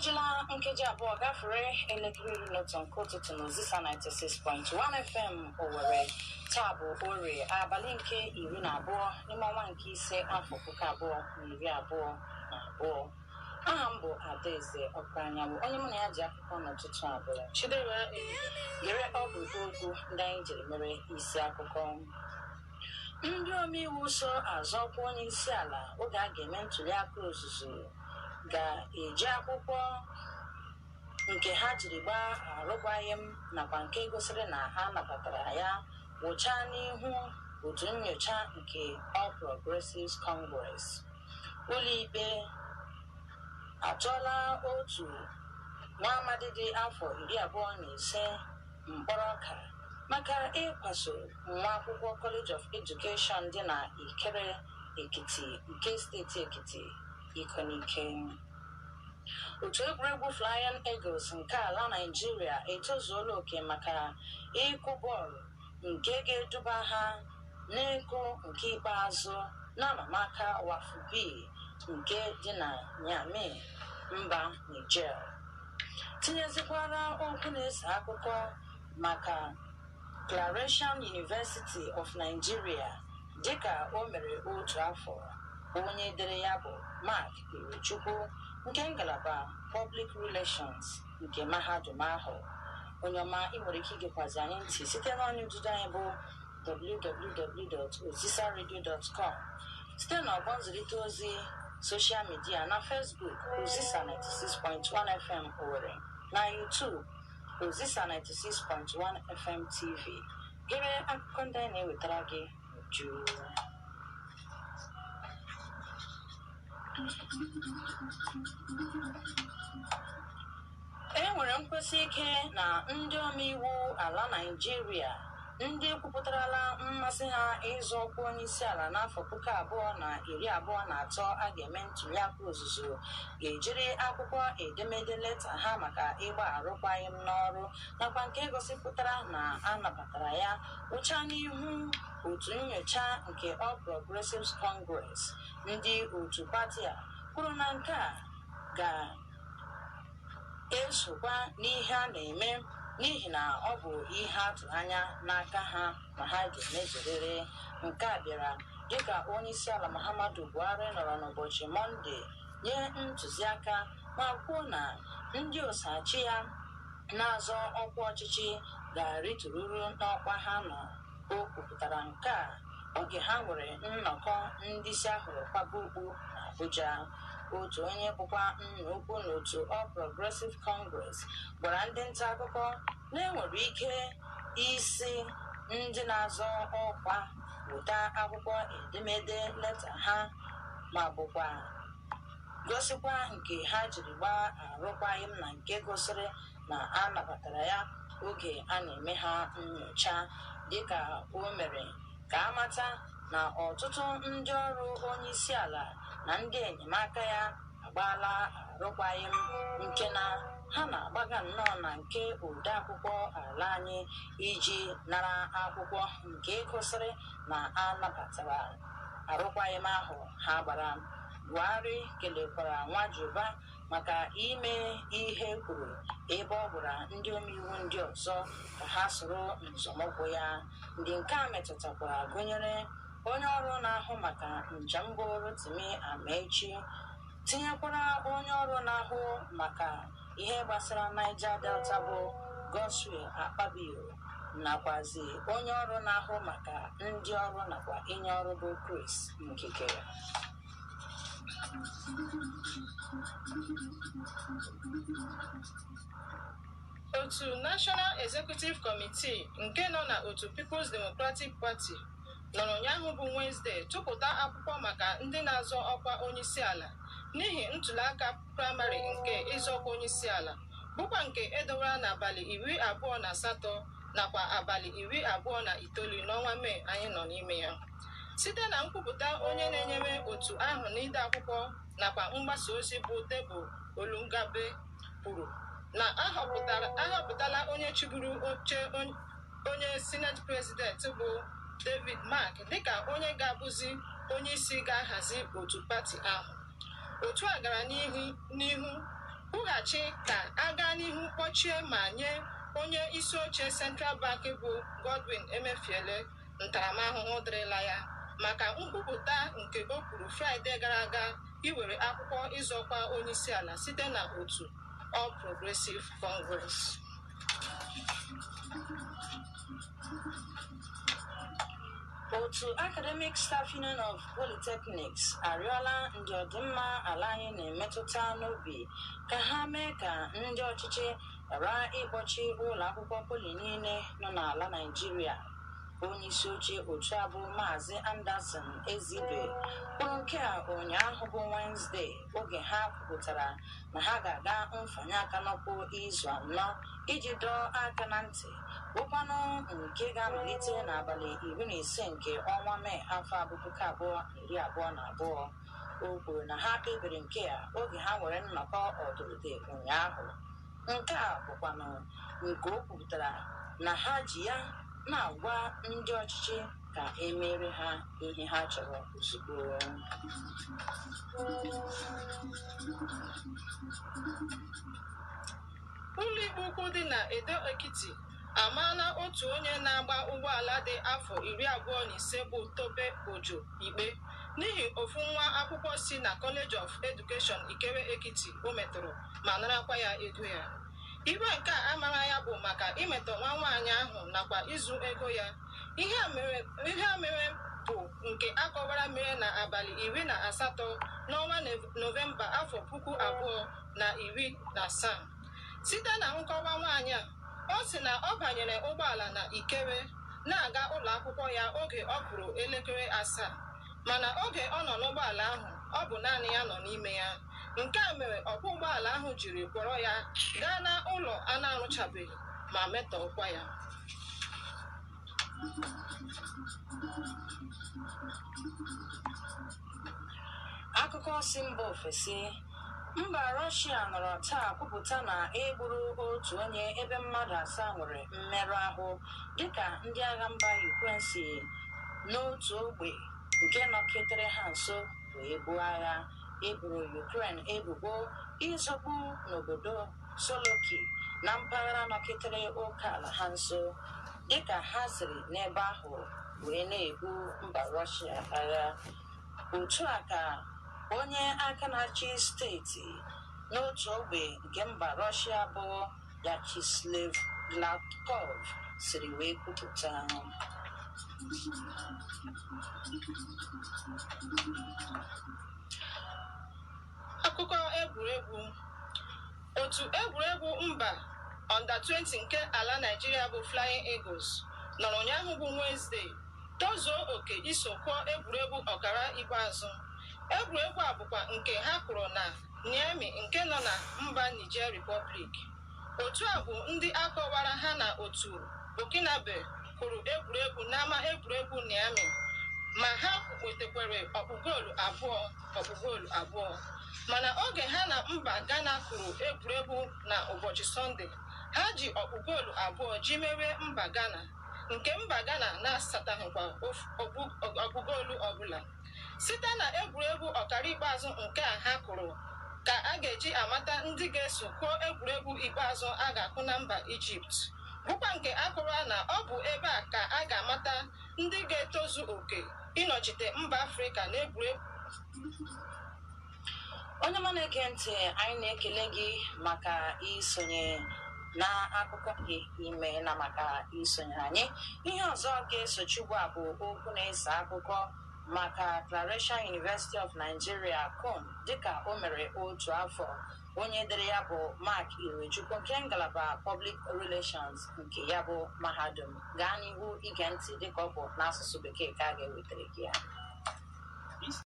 Ojila nkeji abụọ gafere elekere iri n'otu nke ụtụtụ n'Ozisa 96.1 FM Owerri. Taa bụ Orie abalị nke 12 n'ime ọnwa nke ise afọ 2022. Aha m bụ Adaeze Ọkụanyanwụ, onye mụ na ya ji akụkọ n'ụtụtụ abụọ. Chidera gere ọgwụ okwu ndị anyị jiri mere isi akụkọ. Ndị omeiwu so azọkwa onye isi ala oge a ga-eme ntuli aka ozuzu ga-eji akwụkwọ nke ha jiri gbaa arụkwaghịm nakwa nke gosiri na ha nabatara ya wụchaa n'ihu otu nnyocha nke All Progressives Congress. Ụlọikpe atụọla otu nwa amadi dị afọ 25 mkpọrọ ọka maka ịkwaso nwa akwụkwọ College of Education dị na Ikere Ekiti nke steeti Ekiti iko n'ike. Otu egwuregwu Flying Eagles nke ala Nigeria etozuola oke maka ịkụ bọọlụ nke ga-eduba ha n'ịkụ nke ikpeazụ n'amamaka Wafubi nke dị na Niamey, mba Niger. Tinyezikwara okwu na-ese akụkọ maka Claretian University of Nigeria dịka o mere otu afọ. Onye dere ya bụ Mark Irechukwu nke ngalaba Public Relations nke mahadum ahụ. Onye ọma, ị nwere ike igekwazi anyị ntị site n'ọnụ ụdụdụ anyị bụ www.ozisaradio.com, site n'ọgbọ nzirịta ozi soshal midia na Facebook Ozisa 96.1 FM Owerri, na YouTube Ozisa 96.1 FM TV. Gere akụkọ ndị anyị na-ewetara gị uju. E nwere nkwesị ike na ndị omeiwu ala Naịjirịa ndị kwupụtarala mmasị ha ịzọ ọkwa onye isi ala n'afọ 2023 a ga-eme ntuli aka ozuzu ga-ejiri akwụkwọ edemede leta ha maka ịgba arụkwaghịm n'ọrụ nakwa nke gosipụtara na a nabatara ya ụcha n'ihu otu nnyocha nke All Progressives Congress. Ndị otu pati a kwuru na nke a ga-esokwa n'ihe a na-eme n'ihi na ọ bụ ihe atụ anya n'aka ha ma ha ga-emezurịrị. Nke a bịara dịka onye isi ala Muhammadu Buhari nọrọ n'ụbọchị Mọnde nye ntụziaka ma kwuo na ndị osachi ya na-azọ ọkwa ọchịchị ga-arịtururu n'ọkwa ha nọ. O kwupụtara nke a oge ha nwere nnọkọ ndị isi ahụrụ kwaba ukwu n'Abuja. Otu onye bụkwa nnukwu n'otu All Progressive Congress gwara ndị nta akụkọ na enwere ike isi ndị na-azọ ọkwa weta akwụkwọ edemede leta ha ma bụkwa gosikwa nke ha jiri gbaa arụkwaghịm na nke gosiri na a nabatara ya oge a na-eme ha nnyocha, dịka o mere ka amata na ọtụtụ ndị ọrụ onye isi ala na ndị enyemaka ya agbaala arụkwaghịm nke na ha na-agbaga nnọọ na nke odeakwụkwọ ala anyị iji nara akwụkwọ nke gosiri na a nabatara arụkwaghịm ahụ ha gbara. Buhari kelekwara Nwajuba maka ime ihe kwuru ebe ọ gwara ndị omeiwu ndị ọzọ ka ha soro nzọmụkwụ ya. Ndị nke a metụtakwara gụnyere onye ọrụ na-ahụ maka njem bụ Rotimi Amaechi, tinyekwara onye ọrụ na-ahụ maka ihe gbasara Niger Delta bụ Godswill Akpabio, nakwazi onye ọrụ na-ahụ maka ndị ọrụ nakwa inye ọrụ bụ Chris Ngige. Otu National Executive Committee nke nọ na otu People's Democratic Party nọrọ ụnyaahụ bụ Wednesday tụpụta akwụkwọ maka ndị na-azọ ọkwa onyeisi ala n'ihi ntụliaka praịmarị nke ịzọkwa onyeisi ala, bụkwa nke edowara n'abalị 28 nakwa abalị 29 n'ọnwa Mee anyị nọ n'ime ya. Site na nkwupụta onye na-enyere otu ahụ n'ide akwụkwọ nakwa mgbasa ozi bụ Debo Olungabe kwuru na ahọpụtala onye chịburu oche onye Senate President bụ David Mark dịka onye ga-abụzi onye isi ga-ahazi otu pati ahụ. Otu a gara n'ihu na-alọghachi ka a gaa n'ihu kpọchie ma nye onye isi oche Central Bank bụ Godwin Emefiele ntaramahụhụ dịrịla ya maka nkwupụta nke o kwuru Fraịde gara aga iwere akwụkwọ ịzọkwa onyeisiala site na otu All Progressive Congress. Otu Academic Staff Union of Polytechnics arịọla ndị ọdịmma ala anyị na-emetụta n'obi ka ha mee ka ndị ọchịchị ghara ịkpọchi ụlọ akwụkwọ poli niile nọ n'ala Naịjirịa. Onye isi oche otu a bụ Maazị Anderson Ezibe kwuru nke a ụnyaahụ bụ Wenezdee oge ha kwupụtara na ha ga-aga mfanye aka n'ọkpụ izu anọ iji dọọ aka na ntị bụkwanụ nke ga-amalite n'abalị 15 nke ọnwa Mee afọ 2022. O kwuru na ha kpebiri nke a oge ha nwere nnọkọ ọdụrụde ụnyaahụ. Nke a bụkwanụ nke o kwupụtara na ha ji ya na-agwa ndị ọchịchị ka emere ha ihe ha chọrọ ozugbo. Ụlọikpe ukwu dị na Edo Ekiti amaala otu onye na-agba ụgbọala dị afọ 25 bụ Tope Ojo ikpe n'ihi ofu nwa akwụkwọ si na College of Education Ikere Ekiti o metụrụ ma narakwa ya ego ya. Iwe nke a amara ya bụ maka imetọ nwa nwaanyị ahụ nakwa izu ego ya. Ihe a mere bụ nke akọwara mere na abalị 18 n'ọnwa Nọvemba afọ 2017. Site na nkọwa nwaanyị a, ọ sị na ọ banyere ụgbọala na Ikere na-aga ụlọ akwụkwọ ya oge ọ kụrụ elekere 7, mana oge ọ nọ n'ụgbọala ahụ ọ bụ naanị ya nọ n'ime ya. Nke a mere ọkwọ ụgbọala ahụ jiri kpọrọ ya gaa n'ụlọ a na-arụchabeghị ma metọọkwa ya. Akụkọ si mba ofesi. Mba Rọshia nọrọ taa kwupụta na egburu otu onye ebe mmadụ 7 nwere mmerụ ahụ dịka ndị agha mba Ukraine si n'otu ogbe nke nọketere ha nso wee buo agha. Eboro Ukraine ebubo ịzọgbu n'obodo Soloki na mpaghara nọketere oke ala ha nso dịka ha siri n'ebe ahụ wee na-ebu mba Rọshia agha. Otu a ka onye aka na-achị steeti n'otu ogbe nke mba Rọshia bụ Vyacheslav Gladkov siri wee kwupụta. Akụkọ egwuregwu. Otu egwuregwu mba Under-20 nke ala Naịjirịa bụ Flying Eagles nọrọ ụnyaahụ bụ Wenezdee tozuo oke iso kụọ egwuregwu ọkara ikpeazụ. Egwuregwu a bụkwa nke ha kụrụ na Niamey nke nọ na mba Niger Republic. Otu a bụ ndị akọwara ha na otu Burkinabe kụrụ egwuregwu n'ama egwuregwu Niamey ma ha nwetakwara ọkpụgoolu abụọ. Mana oge ha na mba Ghana kụrụ egwuregwu na ụbọchị Sọnde, ha ji ọkpụgoolu 2 ji merie mba Ghana, nke mba Ghana na-asataghịkwa ọkpụgoolu ọbụla. Site na egwuregwu ọkara ikpeazụ nke a ha kụrụ ka a ga-eji amata ndị ga-eso kụọ egwuregwu ikpeazụ a ga-akụ na mba Ijipt, bụkwa nke akụrụ na ọ bụ ebe a ka a ga-amata ndị ga-etozu oke ịnọchite mba Afrịka n'egwuregwu. Onye ma na-ege ntị, anyị na-ekele gị maka isonye na akụkọ gị ime na maka isonye anyị. Ihe ọzọ ga-esochi ugbu a bụ okwu na-ese akụkọ maka Claration University of Nigeria (CUN) dịka o mere otu afọ. Onye dere ya bụ Mark Irechukwu nke ngalaba Public Relations nke ya bụ mahadum. Gaa n'ihu ige ntị dịka ọ bụ n'asụsụ Bekee ka a ga-ewetara gị ya.